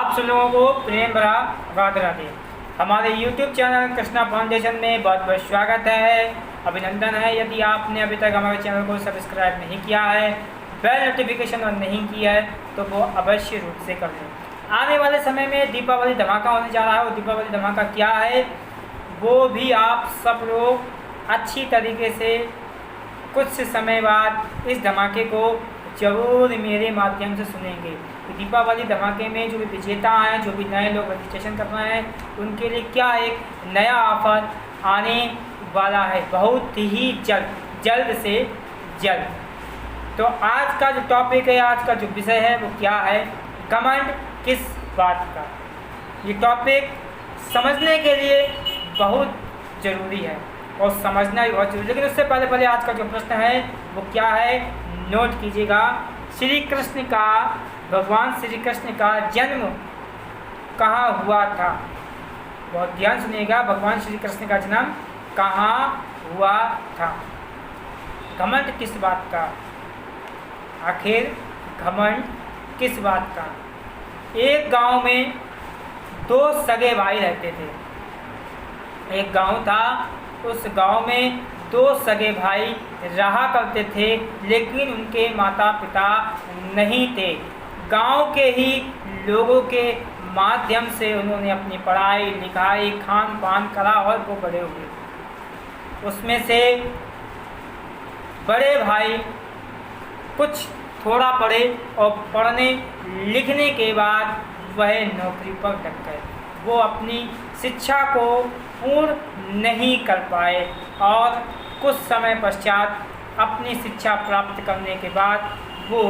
आप सब लोगों को प्रेम भरा राधे राधे। हमारे YouTube चैनल कृष्णा फाउंडेशन में बहुत बहुत स्वागत है, अभिनंदन है। यदि आपने अभी तक हमारे चैनल को सब्सक्राइब नहीं किया है, बेल नोटिफिकेशन ऑन नहीं किया है, तो वो अवश्य रूप से कर लें। आने वाले समय में दीपावली धमाका होने जा रहा है और दीपावली धमाका क्या है वो भी आप सब लोग अच्छी तरीके से कुछ समय बाद इस धमाके को जरूर मेरे माध्यम से सुनेंगे। तो दीपावली धमाके में जो भी विजेता हैं, जो भी नए लोग रजिस्ट्रेशन कर रहे हैं, उनके लिए क्या एक नया ऑफर आने वाला है बहुत ही जल्द से जल्द। तो आज का जो टॉपिक है, आज का जो विषय है वो क्या है, घमंड किस बात का। ये टॉपिक समझने के लिए बहुत ज़रूरी है और समझना भी बहुत जरूरी है। लेकिन उससे पहले आज का जो प्रश्न है वो क्या है, नोट कीजिएगा। श्री कृष्ण का, भगवान श्री कृष्ण का जन्म कहाँ हुआ था? बहुत ध्यान सुनिएगा, भगवान श्री कृष्ण का जन्म कहाँ हुआ था? घमंड किस बात का? आखिर घमंड किस बात का? एक गांव में दो सगे भाई रहते थे। एक गांव था, उस गांव में दो सगे भाई रहा करते थे, लेकिन उनके माता पिता नहीं थे। गांव के ही लोगों के माध्यम से उन्होंने अपनी पढ़ाई लिखाई खान पान करा और वो बड़े हुए। उसमें से बड़े भाई कुछ थोड़ा पढ़े और पढ़ने लिखने के बाद वह नौकरी पर लग गए। वो अपनी शिक्षा को पूर्ण नहीं कर पाए और कुछ समय पश्चात अपनी शिक्षा प्राप्त करने के बाद वो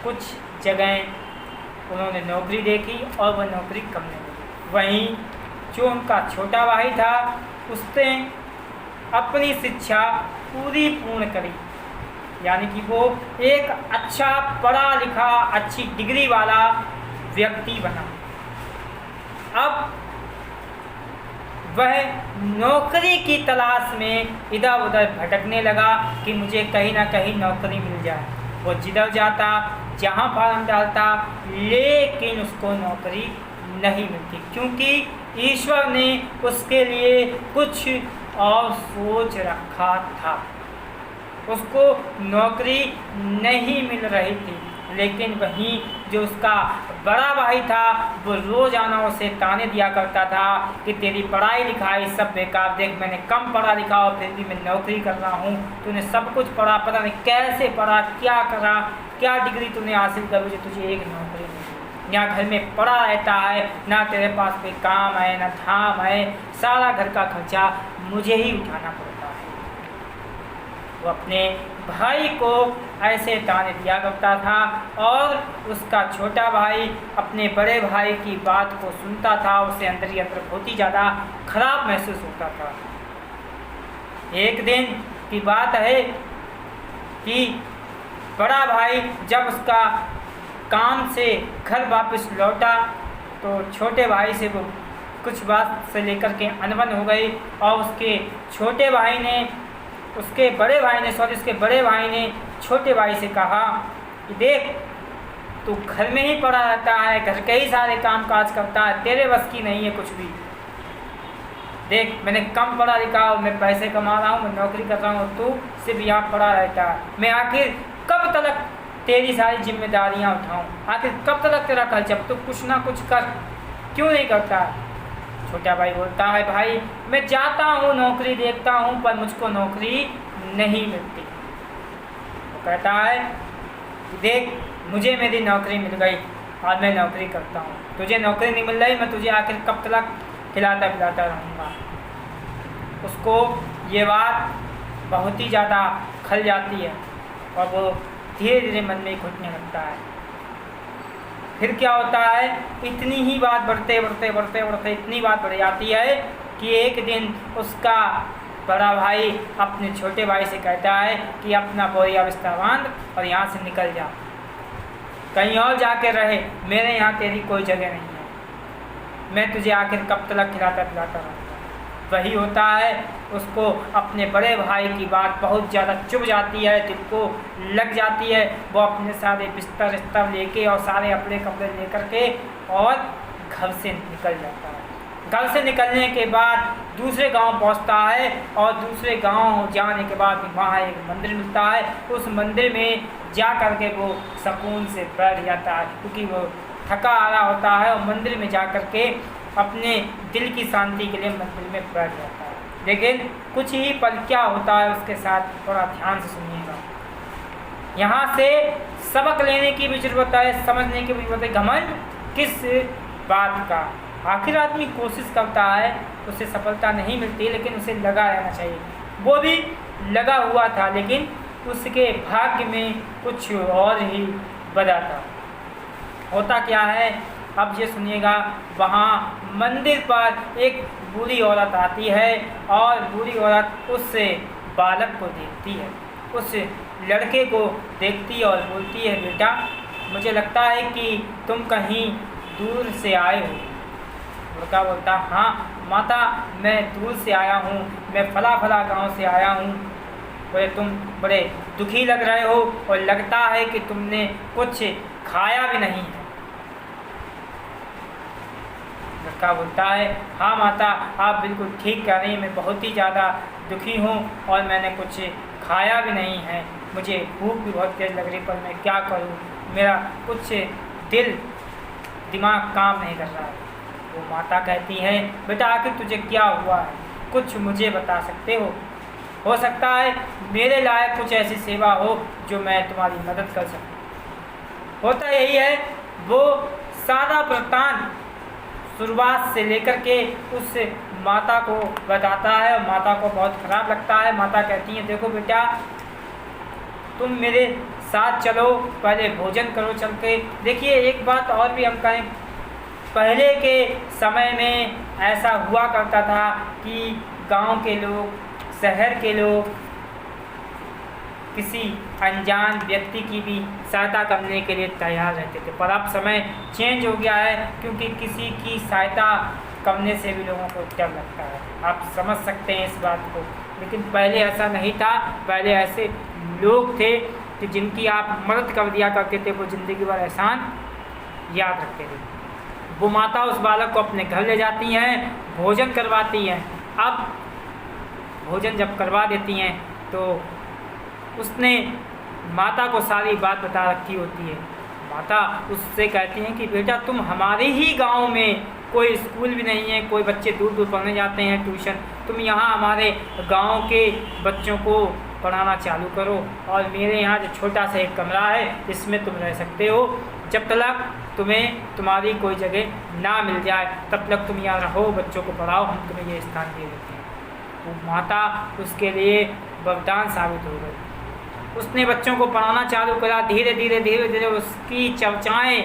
कुछ जगह उन्होंने नौकरी देखी और वह नौकरी करने लगी। वहीं जो उनका छोटा भाई था उसने अपनी शिक्षा पूर्ण करी, यानी कि वो एक अच्छा पढ़ा लिखा अच्छी डिग्री वाला व्यक्ति बना। अब वह नौकरी की तलाश में इधर उधर भटकने लगा कि मुझे कहीं ना कहीं नौकरी मिल जाए। वो जिधर जाता, जहाँ फॉर्म डालता, लेकिन उसको नौकरी नहीं मिलती, क्योंकि ईश्वर ने उसके लिए कुछ और सोच रखा था। उसको नौकरी नहीं मिल रही थी, लेकिन वहीं जो उसका बड़ा भाई था वो रोज़ाना उसे ताने दिया करता था कि तेरी पढ़ाई लिखाई सब बेकार, देख मैंने कम पढ़ा लिखा और फिर भी मैं नौकरी कर रहा हूँ, तूने सब कुछ पढ़ा, पता नहीं कैसे पढ़ा, क्या करा, क्या डिग्री तूने हासिल कर ली, तुझे एक नौकरी नहीं। यहाँ घर में पड़ा रहता है, ना तेरे पास कोई काम है ना धाम है, सारा घर का खर्चा मुझे ही उठाना पड़ता है। वो अपने भाई को ऐसे ताने दिया करता था और उसका छोटा भाई अपने बड़े भाई की बात को सुनता था। उसे अंदर ही अंदर बहुत ही ज़्यादा खराब महसूस होता था। एक दिन की बात है कि बड़ा भाई जब उसका काम से घर वापस लौटा तो छोटे भाई से वो कुछ बात से लेकर के अनबन हो गई और उसके बड़े भाई ने छोटे भाई से कहा कि देख, तू घर में ही पड़ा रहता है, घर के ही सारे काम काज करता है, तेरे बस की नहीं है कुछ भी। देख, मैंने कम पढ़ा लिखा और मैं पैसे कमा रहा हूँ, मैं नौकरी कर रहा हूँ, तू सिर्फ यहाँ पड़ा रहता है। मैं आखिर कब तक तेरी सारी जिम्मेदारियाँ उठाऊँ? आखिर कब तक तेरा खर्चा? तू कुछ ना कुछ कर, क्यों नहीं करता? छोटा भाई बोलता है, भाई मैं जाता हूँ नौकरी देखता हूँ पर मुझको नौकरी नहीं मिलती। वो कहता है, देख मुझे मेरी नौकरी मिल गई और मैं नौकरी करता हूँ, तुझे नौकरी नहीं मिल रही, मैं तुझे आखिर कब तक खिलाता पिलाता रहूँगा। उसको ये बात बहुत ही ज़्यादा खल जाती है और वो धीरे धीरे मन में घुटने लगता है। फिर क्या होता है, इतनी ही बात बढ़ते इतनी बात बढ़ जाती है कि एक दिन उसका बड़ा भाई अपने छोटे भाई से कहता है कि अपना बोरिया बिस्तर बांध और यहाँ से निकल जा, कहीं और जाके रहे, मेरे यहाँ तेरी कोई जगह नहीं है, मैं तुझे आखिर कब तक खिलाता पिलाता रहूँगा। वही होता है, उसको अपने बड़े भाई की बात बहुत ज़्यादा चुभ जाती है, दिल को लग जाती है। वो अपने सारे बिस्तर लेके और सारे अपने कपड़े लेकर के और घर से निकल जाता है। घर से निकलने के बाद दूसरे गांव पहुंचता है और दूसरे गांव जाने के बाद वहाँ एक मंदिर मिलता है। उस मंदिर में जा कर के वो सुकून से बैठ जाता है, क्योंकि वो थका आ रहा होता है और मंदिर में जा कर के अपने दिल की शांति के लिए मंदिर में बैठ जाता है। लेकिन कुछ ही पल क्या होता है उसके साथ, थोड़ा ध्यान से सुनिएगा। यहाँ से सबक लेने की भी जरूरत है, समझने की भी जरूरत है। घमंड किस बात का? आखिर आदमी कोशिश करता है, उसे सफलता नहीं मिलती, लेकिन उसे लगा रहना चाहिए। वो भी लगा हुआ था, लेकिन उसके भाग्य में कुछ और ही बदा था। होता क्या है, अब ये सुनिएगा। वहाँ मंदिर पर एक बूढ़ी औरत आती है और बूढ़ी औरत उस बालक को देखती है, उस लड़के को देखती है और बोलती है, बेटा मुझे लगता है कि तुम कहीं दूर से आए हो। लड़का बोलता, हाँ माता मैं दूर से आया हूँ, मैं फला फला गांव से आया हूँ। बोले तुम बड़े दुखी लग रहे हो और लगता है कि तुमने कुछ खाया भी नहीं है। लड़का बोलता है, हाँ माता आप बिल्कुल ठीक कह रही हैं, मैं बहुत ही ज़्यादा दुखी हूँ और मैंने कुछ खाया भी नहीं है, मुझे भूख भी बहुत तेज़ लग रही, पर मैं क्या करूँ, मेरा कुछ दिमाग काम नहीं कर रहा है। वो माता कहती है, बेटा आखिर तुझे क्या हुआ है, कुछ मुझे बता सकते हो सकता है मेरे लायक कुछ ऐसी सेवा हो जो मैं तुम्हारी मदद कर सकूँ। होता यही है, वो सादा वृत्तांत शुरुआत से लेकर के उस माता को बताता है और माता को बहुत ख़राब लगता है। माता कहती है, देखो बेटा तुम मेरे साथ चलो, पहले भोजन करो चल के। देखिए एक बात और भी हम कहें, पहले के समय में ऐसा हुआ करता था कि गांव के लोग, शहर के लोग किसी अनजान व्यक्ति की भी सहायता करने के लिए तैयार रहते थे, पर अब समय चेंज हो गया है, क्योंकि किसी की सहायता करने से भी लोगों को डर लगता है। आप समझ सकते हैं इस बात को। लेकिन पहले ऐसा नहीं था, पहले ऐसे लोग थे कि जिनकी आप मदद कर दिया करते थे, वो ज़िंदगी भर एहसान याद रखते थे। वो माता उस बालक को अपने घर ले जाती हैं, भोजन करवाती हैं। अब भोजन जब करवा देती हैं तो उसने माता को सारी बात बता रखी होती है। माता उससे कहती हैं कि बेटा तुम हमारे ही गांव में, कोई स्कूल भी नहीं है, कोई बच्चे दूर दूर पढ़ने जाते हैं ट्यूशन, तुम यहाँ हमारे गांव के बच्चों को पढ़ाना चालू करो और मेरे यहाँ जो छोटा सा एक कमरा है इसमें तुम रह सकते हो, जब तक तुम्हें तुम्हारी कोई जगह ना मिल जाए तब तक तुम यहाँ रहो, बच्चों को पढ़ाओ, हम तुम्हें ये स्थान दे देते हैं। वो माता उसके लिए वरदान साबित हो गई। उसने बच्चों को पढ़ाना चालू करा। धीरे धीरे उसकी चर्चाएँ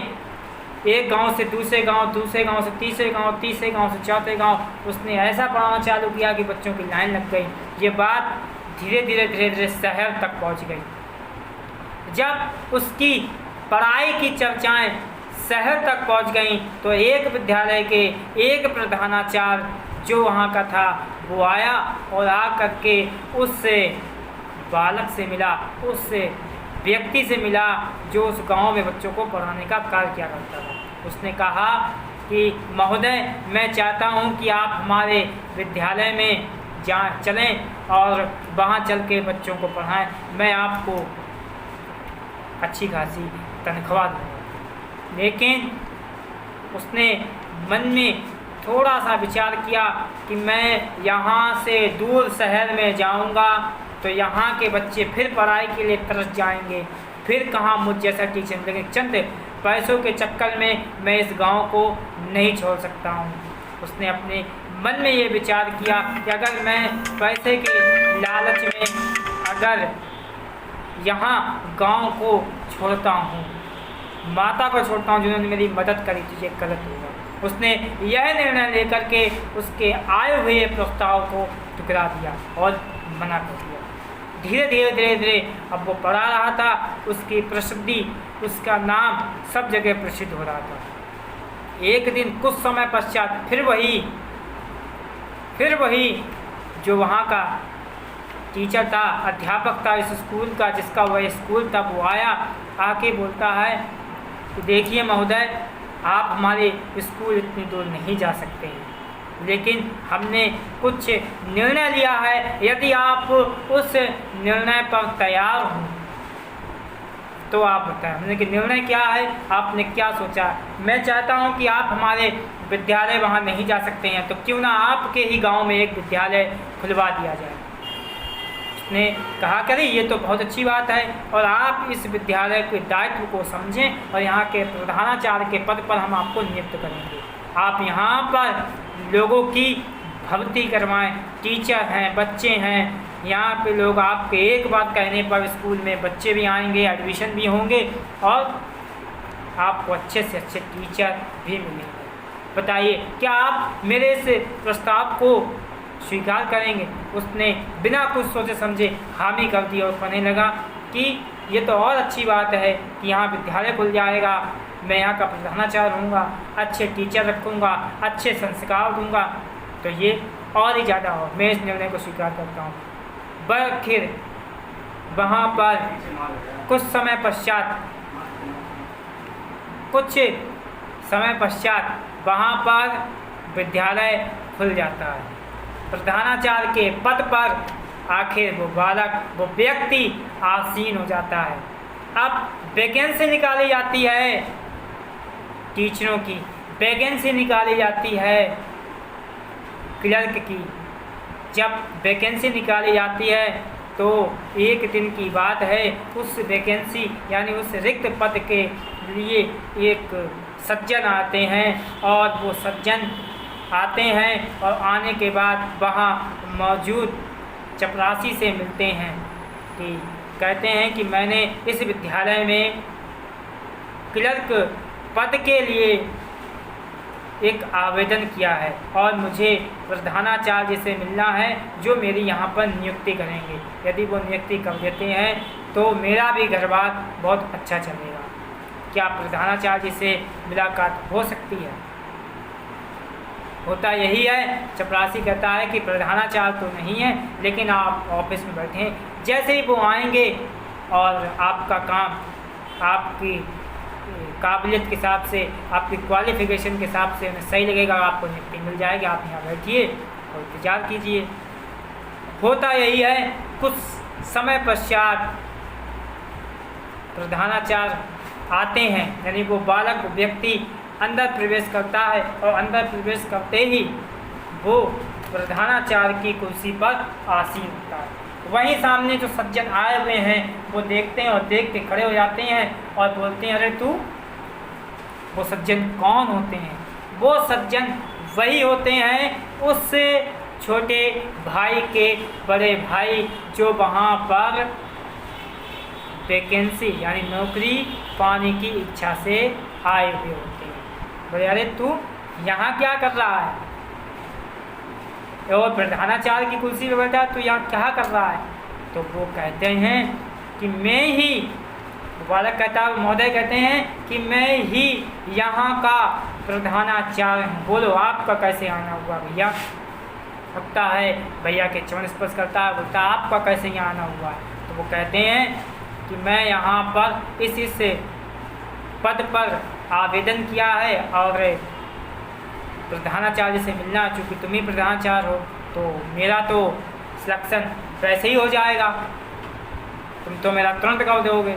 एक गांव से दूसरे गांव, दूसरे गांव से तीसरे गांव, तीसरे गांव से चौथे गांव, उसने ऐसा पढ़ाना चालू किया कि बच्चों की लाइन लग गई। ये बात धीरे धीरे शहर तक पहुंच गई। जब उसकी पढ़ाई की चर्चाएं शहर तक पहुंच गईं तो एक विद्यालय के एक प्रधानाचार्य जो वहाँ का था वो आया और आ करके उस बालक से मिला, उस व्यक्ति से मिला जो उस गांव में बच्चों को पढ़ाने का कार्य किया करता था। उसने कहा कि महोदय मैं चाहता हूं कि आप हमारे विद्यालय में चलें और वहां चल के बच्चों को पढ़ाएं, मैं आपको अच्छी खासी तनख्वाह दूँगा। लेकिन उसने मन में थोड़ा सा विचार किया कि मैं यहाँ से दूर शहर में जाऊँगा तो यहाँ के बच्चे फिर पढ़ाई के लिए तरस जाएंगे, फिर कहाँ मुझ जैसा टीचर मिलेंगे। चंद पैसों के चक्कर में मैं इस गांव को नहीं छोड़ सकता हूँ। उसने अपने मन में ये विचार किया कि अगर मैं पैसे के लालच में अगर यहाँ गांव को छोड़ता हूँ, माता को छोड़ता हूँ जिन्होंने मेरी मदद करी, तो ये गलत होगा। उसने यह निर्णय लेकर के उसके आए हुए प्रस्ताव को ठुकरा दिया और मना कर दिया। धीरे धीरे अब वो पढ़ा रहा था, उसकी प्रसिद्धि, उसका नाम सब जगह प्रसिद्ध हो रहा था। एक दिन कुछ समय पश्चात फिर वही जो वहाँ का टीचर था, अध्यापक था इस स्कूल का, जिसका वह स्कूल था, वो आया, आके बोलता है कि देखिए महोदय आप हमारे स्कूल इतनी दूर नहीं जा सकते हैं, लेकिन हमने कुछ निर्णय लिया है। यदि आप उस निर्णय पर तैयार हों तो आप बताएं हमने कि निर्णय क्या है, आपने क्या सोचा। मैं चाहता हूं कि आप हमारे विद्यालय वहां नहीं जा सकते हैं तो क्यों ना आपके ही गांव में एक विद्यालय खुलवा दिया जाए। उसने कहा करें ये तो बहुत अच्छी बात है और आप इस विद्यालय के दायित्व को समझें और यहाँ के प्रधानाचार्य के पद पर हम आपको नियुक्त करेंगे। आप यहाँ पर लोगों की भर्ती करवाएं, टीचर हैं, बच्चे हैं, यहाँ पे लोग आपके एक बात कहने पर स्कूल में बच्चे भी आएंगे, एडमिशन भी होंगे और आपको अच्छे से अच्छे टीचर भी मिलेंगे। बताइए क्या आप मेरे इस प्रस्ताव को स्वीकार करेंगे। उसने बिना कुछ सोचे समझे हामी कर दी और कहने लगा कि ये तो और अच्छी बात है कि यहाँ विद्यालय खुल जाएगा, मैं यहाँ का प्रधानाचार्य रहूँगा, अच्छे टीचर रखूँगा, अच्छे संस्कार दूँगा, तो ये और ही ज़्यादा हो। मैं इस निर्णय को स्वीकार करता हूँ। फिर वहाँ पर कुछ समय पश्चात वहाँ पर विद्यालय खुल जाता है। प्रधानाचार्य के पद पर आखिर वो बालक, वो व्यक्ति आसीन हो जाता है। अब वैकेंसी निकाली जाती है, टीचरों की वैकेंसी निकाली जाती है, क्लर्क की। जब वैकेंसी निकाली जाती है तो एक दिन की बात है, उस वैकेंसी यानी उस रिक्त पद के लिए एक सज्जन आते हैं और वो सज्जन आते हैं और आने के बाद वहाँ मौजूद चपरासी से मिलते हैं कि कहते हैं कि मैंने इस विद्यालय में क्लर्क पद के लिए एक आवेदन किया है और मुझे प्रधानाचार्य से मिलना है जो मेरी यहाँ पर नियुक्ति करेंगे। यदि वो नियुक्ति कर देते हैं तो मेरा भी घर-बार बहुत अच्छा चलेगा। क्या प्रधानाचार्य से मुलाकात हो सकती है? होता यही है। चपरासी कहता है कि प्रधानाचार्य तो नहीं है, लेकिन आप ऑफिस में बैठे हैं। जैसे ही वो आएंगे और आपका काम आपकी काबिलियत के हिसाब से, आपकी क्वालिफ़िकेशन के हिसाब से उन्हें सही लगेगा, आपको नियुक्ति मिल जाएगी। आप यहाँ बैठिए और इंतज़ार कीजिए। होता यही है। कुछ समय पश्चात प्रधानाचार्य आते हैं, यानी वो बालक, वो व्यक्ति अंदर प्रवेश करता है और अंदर प्रवेश करते ही वो प्रधानाचार्य की कुर्सी पर आसीन होता है। वहीं सामने जो सज्जन आए हुए हैं वो देखते हैं और देख के खड़े हो जाते हैं और बोलते हैं, अरे तू। वो सज्जन कौन होते हैं? वो सज्जन वही होते हैं उस छोटे भाई के बड़े भाई जो वहाँ पर वैकेंसी यानी नौकरी पाने की इच्छा से आए हुए होते हैं। बोले, अरे तू यहाँ क्या कर रहा है? और प्रधानाचार्य की कुर्सी पर बैठा, तो यहाँ क्या कर रहा है? तो वो कहते हैं कि मैं ही, बालक कहता है, महोदय कहते हैं कि मैं ही यहाँ का प्रधानाचार्य हूँ। बोलो आपका कैसे आना हुआ भैया? उठता है, भैया के चरण स्पर्श करता है, बोलता है आपका कैसे यहाँ आना हुआ है? तो वो कहते हैं कि मैं यहाँ पर इस पद पर आवेदन किया है और प्रधानाचार्य से मिलना, चूँकि तुम ही प्रधानाचार्य हो तो मेरा तो सिलेक्शन वैसे ही हो जाएगा, तुम तो मेरा तुरंत कर दोगे।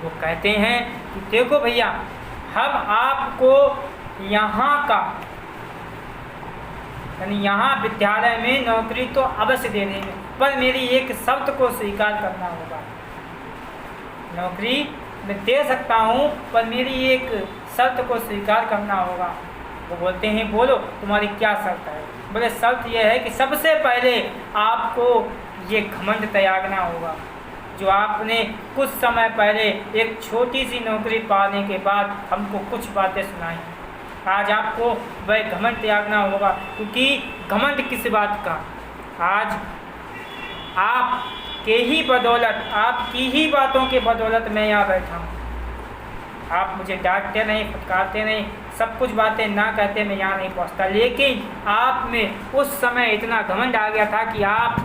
वो कहते हैं कि देखो भैया, हम आपको यहाँ का यानी यहाँ विद्यालय में नौकरी तो अवश्य दे देंगे, पर मेरी एक शर्त को स्वीकार करना होगा। नौकरी मैं दे सकता हूँ, पर मेरी एक शर्त को स्वीकार करना होगा। वो बोलते हैं, बोलो तुम्हारी क्या शर्त है? बोले, शर्त यह है कि सबसे पहले आपको ये घमंड त्यागना होगा जो आपने कुछ समय पहले एक छोटी सी नौकरी पाने के बाद हमको कुछ बातें सुनाई। आज आपको वह घमंड त्यागना होगा, क्योंकि घमंड किस बात का? आज आपके ही बदौलत, आपकी ही बातों के बदौलत मैं यहाँ बैठा हूँ। आप मुझे डांटते नहीं, फटकारते नहीं, सब कुछ बातें ना कहते मैं यहाँ नहीं पहुँचता, लेकिन आप में उस समय इतना घमंड आ गया था कि आप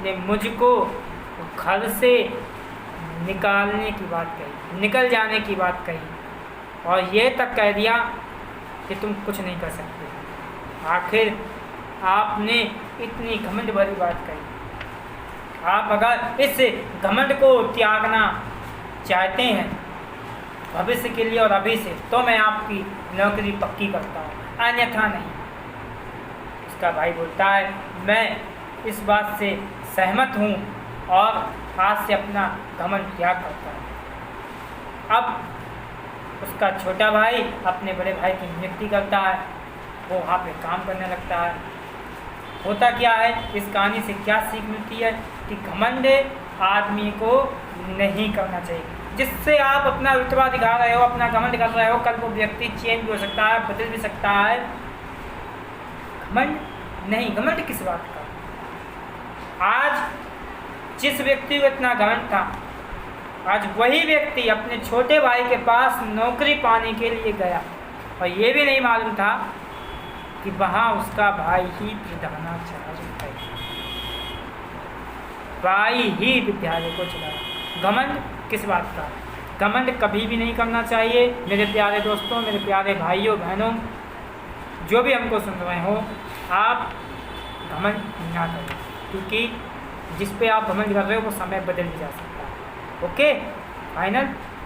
ने मुझको घर से निकालने की बात कही, निकल जाने की बात कही। और ये तक कह दिया कि तुम कुछ नहीं कर सकते। आखिर आपने इतनी घमंड भरी बात कही। आप अगर इस घमंड को त्यागना चाहते हैं भविष्य के लिए और अभी से, तो मैं आपकी नौकरी पक्की करता हूँ, अन्यथा नहीं। उसका भाई बोलता है मैं इस बात से सहमत हूँ और आज से अपना घमंड त्याग करता हूँ। अब उसका छोटा भाई अपने बड़े भाई की नियुक्ति करता है, वो वहाँ पे काम करने लगता है। होता क्या है, इस कहानी से क्या सीख मिलती है कि घमंड आदमी को नहीं करना चाहिए। जिससे आप अपना रुतबा दिखा रहे हो, अपना घमंड कर रहे हो, कल वो व्यक्ति चेंज भी हो सकता है, बदल भी सकता है। घमंड नहीं, घमंड किस बात का। आज जिस व्यक्ति को इतना घमंड था, आज वही व्यक्ति अपने छोटे भाई के पास नौकरी पाने के लिए गया और ये भी नहीं मालूम था कि वहाँ उसका भाई ही प्रधानाचार्य है, भाई ही विद्यालय को चलाया। घमंड किस बात का। घमंड कभी भी नहीं करना चाहिए। मेरे प्यारे दोस्तों, मेरे प्यारे भाइयों बहनों, जो भी हमको सुन रहे हो, आप घमंड ना करें, क्योंकि जिस पे आप घमंड कर रहे हो वो समय बदल भी जा सकता है। Okay, final.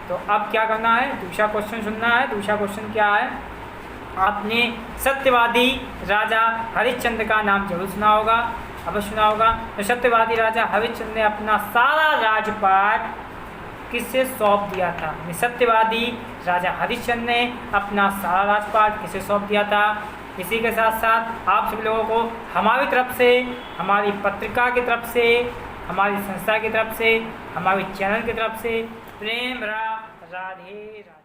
तो अब क्या करना है, दूसरा क्वेश्चन सुनना है। दूसरा क्वेश्चन क्या है, आपने सत्यवादी राजा हरिश्चंद्र का नाम जरूर सुना होगा, अवश्य सुना होगा। तो सत्यवादी राजा हरिश्चंद्र ने अपना सारा राजपाट किसे सौंप दिया था। सत्यवादी राजा हरिश्चंद्र ने अपना सारा राजपाट किसे सौंप दिया था। इसी के साथ साथ आप सभी लोगों को हमारी तरफ से, हमारी पत्रिका की तरफ से, हमारी संस्था की तरफ से, हमारे चैनल की तरफ से प्रेम राधे राधे।